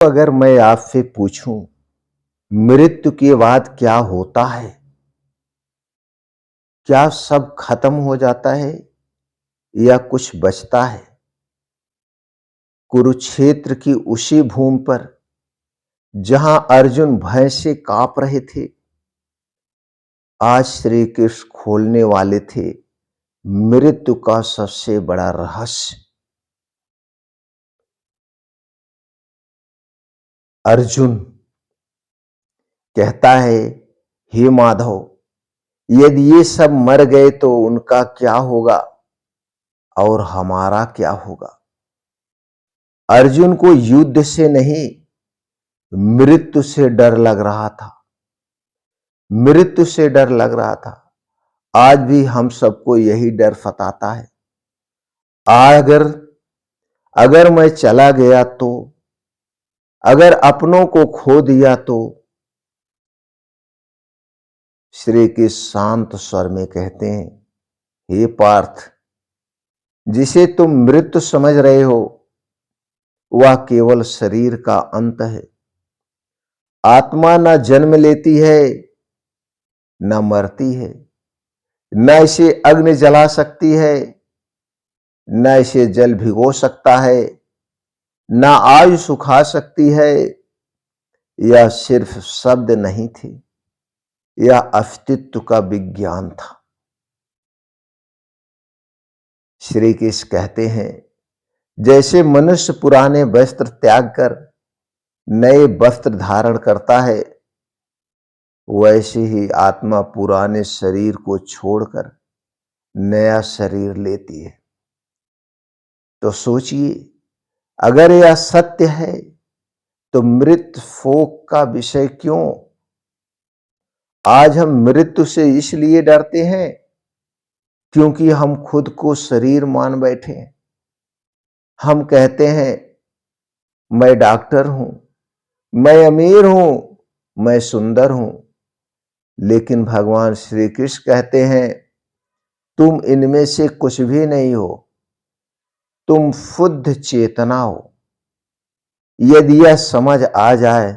अगर मैं आपसे पूछूं मृत्यु के बाद क्या होता है, क्या सब खत्म हो जाता है या कुछ बचता है? कुरुक्षेत्र की उसी भूमि पर जहां अर्जुन भय से कांप रहे थे, आज श्री कृष्ण खोलने वाले थे मृत्यु का सबसे बड़ा रहस्य। अर्जुन कहता है, हे माधव, यदि ये सब मर गए तो उनका क्या होगा और हमारा क्या होगा? अर्जुन को युद्ध से नहीं, मृत्यु से डर लग रहा था। मृत्यु से डर लग रहा था। आज भी हम सबको यही डर सताता है। अगर अगर मैं चला गया तो, अगर अपनों को खो दिया तो, श्री के शांत स्वर में कहते हैं, हे पार्थ, जिसे तुम मृत्यु समझ रहे हो वह केवल शरीर का अंत है। आत्मा न जन्म लेती है न मरती है, न इसे अग्नि जला सकती है, न इसे जल भिगो सकता है, न आयु सुखा सकती है। यह सिर्फ शब्द नहीं थे, यह अस्तित्व का विज्ञान था। श्री कृष्ण कहते हैं, जैसे मनुष्य पुराने वस्त्र त्याग कर नए वस्त्र धारण करता है, वैसे ही आत्मा पुराने शरीर को छोड़कर नया शरीर लेती है। तो सोचिए, अगर यह सत्य है तो मृत्यु शोक का विषय क्यों? आज हम मृत्यु से इसलिए डरते हैं क्योंकि हम खुद को शरीर मान बैठे हैं। हम कहते हैं, मैं डॉक्टर हूं, मैं अमीर हूं, मैं सुंदर हूं। लेकिन भगवान श्री कृष्ण कहते हैं, तुम इनमें से कुछ भी नहीं हो, तुम शुद्ध चेतना हो। यदि यह समझ आ जाए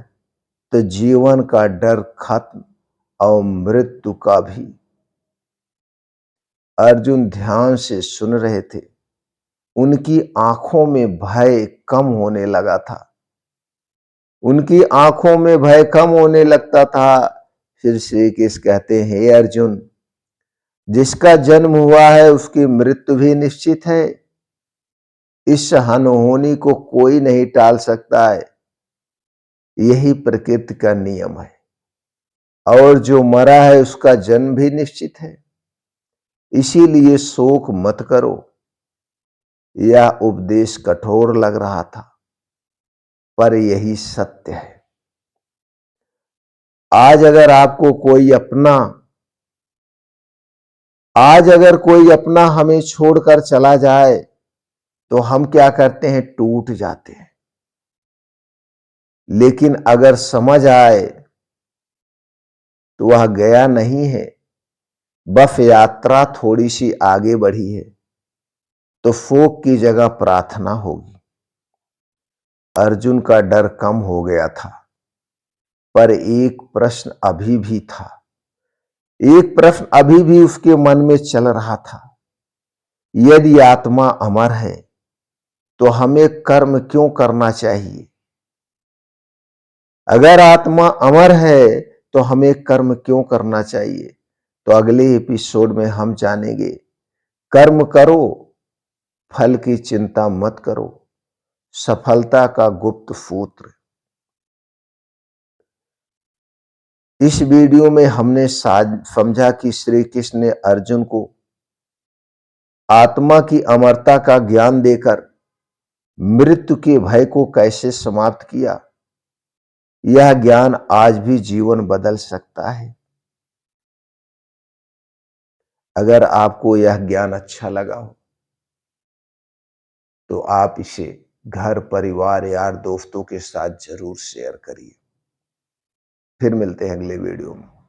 तो जीवन का डर खत्म और मृत्यु का भी। अर्जुन ध्यान से सुन रहे थे। उनकी आंखों में भय कम होने लगा था। उनकी आंखों में भय कम होने लगता था। फिर श्री कृष्ण कहते हैं, हे अर्जुन, जिसका जन्म हुआ है उसकी मृत्यु भी निश्चित है। इस अनहोनी को कोई नहीं टाल सकता है। यही प्रकृति का नियम है। और जो मरा है उसका जन्म भी निश्चित है। इसीलिए शोक मत करो। यह उपदेश कठोर लग रहा था, पर यही सत्य है। आज अगर आपको कोई अपना आज अगर कोई अपना हमें छोड़कर चला जाए तो हम क्या करते हैं? टूट जाते हैं। लेकिन अगर समझ आए तो वह गया नहीं है, बस यात्रा थोड़ी सी आगे बढ़ी है, तो शोक की जगह प्रार्थना होगी। अर्जुन का डर कम हो गया था, पर एक प्रश्न अभी भी था। एक प्रश्न अभी भी उसके मन में चल रहा था। यदि आत्मा अमर है तो हमें कर्म क्यों करना चाहिए? अगर आत्मा अमर है तो हमें कर्म क्यों करना चाहिए? तो अगले एपिसोड में हम जानेंगे, कर्म करो, फल की चिंता मत करो, सफलता का गुप्त सूत्र। इस वीडियो में हमने समझा कि श्री कृष्ण ने अर्जुन को आत्मा की अमरता का ज्ञान देकर मृत्यु के भय को कैसे समाप्त किया। यह ज्ञान आज भी जीवन बदल सकता है। अगर आपको यह ज्ञान अच्छा लगा हो तो आप इसे घर, परिवार, यार, दोस्तों के साथ जरूर शेयर करिए। फिर मिलते हैं अगले वीडियो में।